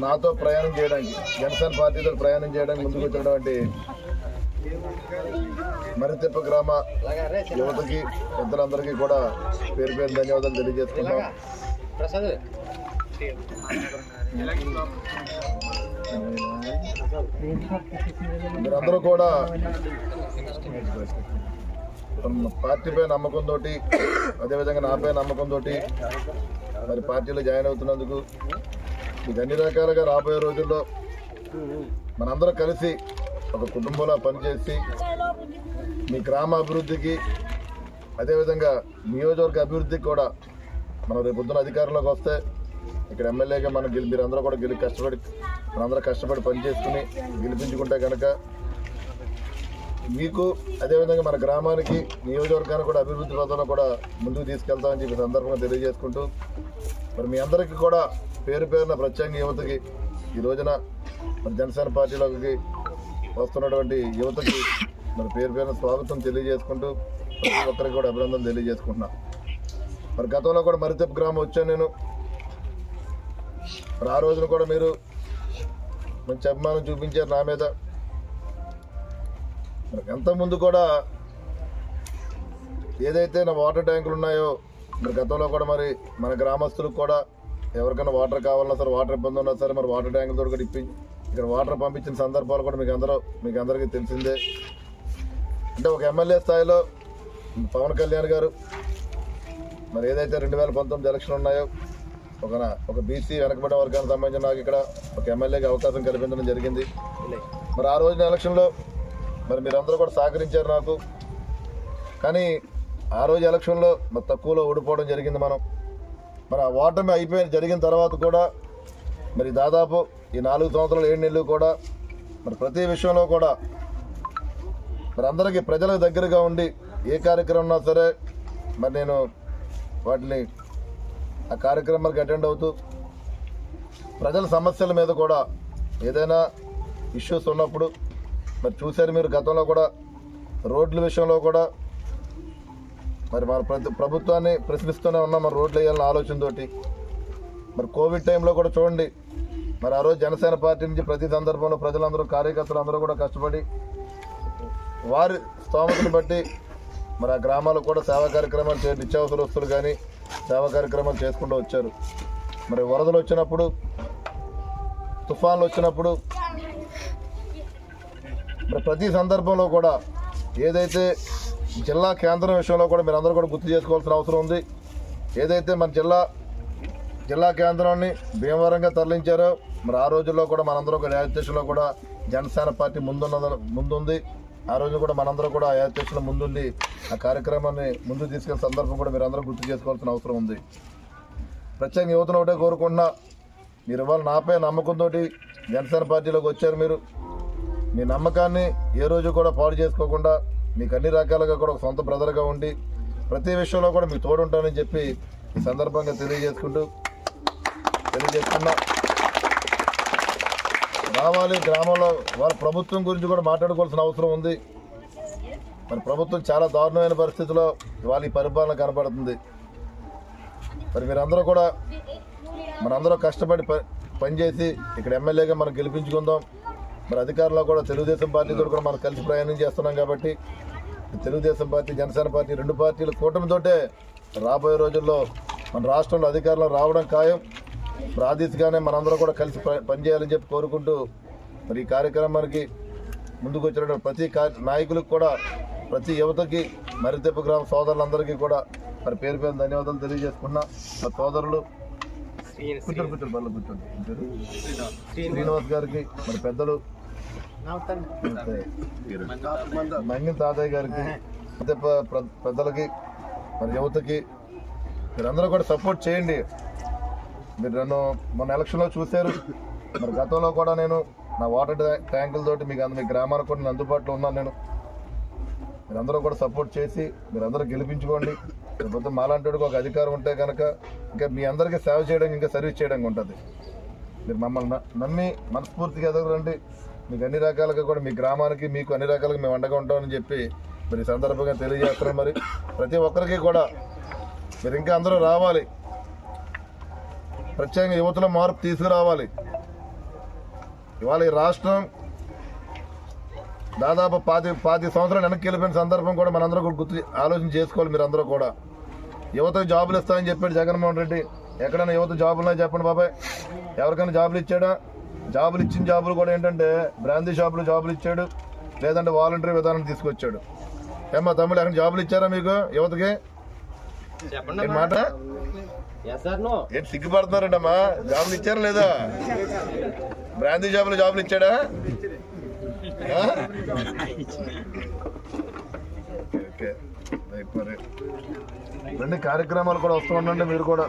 నాతో ప్రయాణం చేయడానికి జనసేన పార్టీతో ప్రయాణం చేయడానికి ముందుకు వచ్చినటువంటి మరితిప్ప గ్రామ యువతకి పెద్దలందరికీ కూడా పేరు పేరు ధన్యవాదాలు తెలియజేసుకున్నాం. మీరందరూ కూడా పార్టీపై నమ్మకంతో అదేవిధంగా నాపై నమ్మకంతో మరి పార్టీలో జాయిన్ అవుతున్నందుకు మీకు అన్ని రకాలుగా రాబోయే రోజుల్లో మనందరం కలిసి ఒక కుటుంబంలో పనిచేసి మీ గ్రామ అభివృద్ధికి అదేవిధంగా నియోజకవర్గ అభివృద్ధికి కూడా మనం రేపు పొద్దున అధికారంలోకి వస్తే ఇక్కడ ఎమ్మెల్యేగా మనం మీరందరూ కూడా మనందరూ కష్టపడి పనిచేసుకుని గెలిపించుకుంటే కనుక మీకు అదేవిధంగా మన గ్రామానికి నియోజకవర్గానికి కూడా అభివృద్ధి పథంలో కూడా ముందుకు తీసుకెళ్తామని చెప్పి సందర్భంగా తెలియజేసుకుంటూ మరి మీ అందరికీ కూడా పేరు పేరున ప్రత్యేకంగా యువతకి ఈ రోజున మరి జనసేన పార్టీలోకి వస్తున్నటువంటి యువతకి మరి పేరు పేరున స్వాగతం తెలియజేసుకుంటూ ప్రతి ఒక్కరికి కూడా అభినందన తెలియజేసుకుంటున్నా. మరి గతంలో కూడా మరితిప్ప గ్రామం వచ్చాను నేను. మరి ఆ రోజున కూడా మీరు మంచి అభిమానం చూపించారు నా మీద. మరి అంతకుముందు కూడా ఏదైతే నా వాటర్ ట్యాంకులు ఉన్నాయో మరి గతంలో కూడా మరి మన గ్రామస్తులకు కూడా ఎవరికైనా వాటర్ కావాలన్నా సరే వాటర్ ఇబ్బంది ఉన్నా సరే మరి వాటర్ ట్యాంకులతో కూడా ఇక్కడ వాటర్ పంపించిన సందర్భాలు కూడా మీకు అందరికీ తెలిసిందే. అంటే ఒక ఎమ్మెల్యే స్థాయిలో పవన్ కళ్యాణ్ గారు మరి ఏదైతే 2019 ఎలక్షన్ ఉన్నాయో ఒక బీసీ వెనకబడ్డ వర్గానికి సంబంధించిన నాకు ఇక్కడ ఒక ఎమ్మెల్యేకి అవకాశం కల్పించడం జరిగింది. మరి ఆ రోజున ఎలక్షన్లో మరి మీరందరూ కూడా సహకరించారు నాకు. కానీ ఆ రోజు ఎలక్షన్లో మరి తక్కువలో ఓడిపోవడం జరిగింది. మరి ఆ ఓటమి జరిగిన తర్వాత కూడా మరి దాదాపు ఈ 4 సంవత్సరాలు 7 నెలలు కూడా మరి ప్రతి విషయంలో కూడా మరి అందరికీ ప్రజలకు దగ్గరగా ఉండి ఏ కార్యక్రమం ఉన్నా సరే మరి నేను వాటిని ఆ కార్యక్రమాలకు అటెండ్ అవుతూ ప్రజల సమస్యల మీద కూడా ఏదైనా ఇష్యూస్ ఉన్నప్పుడు మరి చూశారు మీరు. గతంలో కూడా రోడ్ల విషయంలో కూడా మరి మన ప్రభుత్వాన్ని ప్రశ్నిస్తూనే ఉన్నాం మరి రోడ్లు వేయాలన్న ఆలోచనతోటి. మరి కోవిడ్ టైంలో కూడా చూడండి మరి ఆ రోజు జనసేన పార్టీ నుంచి ప్రతి సందర్భంలో ప్రజలందరూ కార్యకర్తలు అందరూ కూడా కష్టపడి వారి స్తోమతను బట్టి మరి ఆ గ్రామాలకు కూడా సేవా కార్యక్రమాలు నిత్యావసర వస్తువులు కానీ సేవా కార్యక్రమాలు చేసుకుంటూ వచ్చారు. మరి వరదలు వచ్చినప్పుడు తుఫాన్లు వచ్చినప్పుడు మరి ప్రతి సందర్భంలో కూడా ఏదైతే జిల్లా కేంద్రం విషయంలో కూడా మీరు అందరూ కూడా గుర్తు చేసుకోవాల్సిన అవసరం ఉంది. ఏదైతే మన జిల్లా కేంద్రాన్ని భీమవరంగా తరలించారో మరి ఆ రోజుల్లో కూడా మనందరూ ఒక యాజిటేషన్లో కూడా జనసేన పార్టీ ముందుంది. ఆ రోజు కూడా మనందరూ కూడా యాజిటేషన్లో ముందుండి ఆ కార్యక్రమాన్ని ముందుకు తీసుకెళ్లే సందర్భం కూడా మీరు అందరూ గుర్తు చేసుకోవాల్సిన అవసరం ఉంది. ప్రత్యేకంగా యువతను ఒకటే కోరుకుంటున్నా, మీరు ఇవాళ నాపై నమ్మకంతో జనసేన పార్టీలోకి వచ్చారు. మీరు మీ నమ్మకాన్ని ఏ రోజు కూడా పాడు చేసుకోకుండా మీకు అన్ని రకాలుగా కూడా ఒక సొంత బ్రదర్గా ఉండి ప్రతి విషయంలో కూడా మీకు తోడుంటానని చెప్పి ఈ సందర్భంగా తెలియజేస్తున్నా. రావాలి గ్రామంలో వాళ్ళ ప్రభుత్వం గురించి కూడా మాట్లాడుకోవాల్సిన అవసరం ఉంది. మరి ప్రభుత్వం చాలా దారుణమైన పరిస్థితిలో ఇవాళ ఈ పరిపాలన కనబడుతుంది. మరి మీరందరూ కూడా మనందరూ కష్టపడి పనిచేసి ఇక్కడ ఎమ్మెల్యేగా మనం గెలిపించుకుందాం. మరి అధికారంలో కూడా తెలుగుదేశం పార్టీతో కూడా మనం కలిసి ప్రయాణం చేస్తున్నాం కాబట్టి తెలుగుదేశం పార్టీ జనసేన పార్టీ 2 పార్టీల కూటమితోటే రాబోయే రోజుల్లో మన రాష్ట్రంలో అధికారంలో రావడం ఖాయం. ప్రాదేశికంగానే మనందరూ కూడా కలిసి పనిచేయాలని చెప్పి కోరుకుంటూ మరి ఈ కార్యక్రమానికి ముందుకు వచ్చిన ప్రతి నాయకులకు కూడా ప్రతి యువతకి మరితిప్ప గ్రామ సోదరులందరికీ కూడా మరి పేరు పేరు ధన్యవాదాలు తెలియజేసుకున్నా. మా సోదరులు శ్రీనివాస్ గారికి మరి పెద్దలు మంగిన తాతయ్య గారికి పెద్దలకి మరి యువతకి మీరందరూ కూడా సపోర్ట్ చేయండి. మీరు నన్ను మొన్న ఎలక్షన్లో చూశారు. మరి గతంలో కూడా నేను నా వాటర్ ట్యాంకులతోటి మీ గ్రామానికి కూడా నేను అందుబాటులో ఉన్నాను. మీరందరూ కూడా సపోర్ట్ చేసి మీరందరూ గెలిపించుకోండి. లేకపోతే మాలాంటి ఒక అధికారం ఉంటే కనుక ఇంకా మీ అందరికీ సేవ చేయడానికి ఇంకా సర్వీస్ చేయడానికి ఉంటుంది. మీరు మమ్మల్ని నమ్మి మనస్ఫూర్తిగా ఎదగరండి. మీకు అన్ని రకాలుగా కూడా మీ గ్రామానికి మీకు అన్ని రకాలుగా మేము అండగా ఉంటామని చెప్పి మరి సందర్భంగా తెలియజేస్తున్నాం. మరి ప్రతి ఒక్కరికి కూడా మీరు ఇంకా అందరూ రావాలి. ప్రత్యేకంగా యువతలో మార్పు తీసుకురావాలి. ఇవాళ ఈ రాష్ట్రం దాదాపు 10 సంవత్సరాలు వెనక్కి వెళ్ళిపోయిన సందర్భం కూడా మనందరూ కూడా ఆలోచన చేసుకోవాలి. మీరు అందరూ కూడా యువతకు జాబులు ఇస్తామని చెప్పాడు జగన్మోహన్ రెడ్డి. ఎక్కడైనా యువత జాబులు ఉన్నాయో చెప్పండి బాబాయ్. ఎవరికైనా జాబులు ఇచ్చాడా? జాబులు ఇచ్చిన జాబులు కూడా ఏంటంటే బ్రాందీ షాపులు జాబులు ఇచ్చాడు, లేదంటే వాలంటరీ విధానం తీసుకొచ్చాడు. ఏమ్మా తమ్ముడు, ఎక్కడ జాబులు ఇచ్చారా మీకు యువతకి? మాట ఏంటి సిగ్గుపడుతున్నారంటమ్మా? జాబులు ఇచ్చారా లేదా? బ్రాందీ షాపులు జాబులు ఇచ్చాడా? రెండు కార్యక్రమాలు కూడా వస్తూ ఉండండి మీరు కూడా.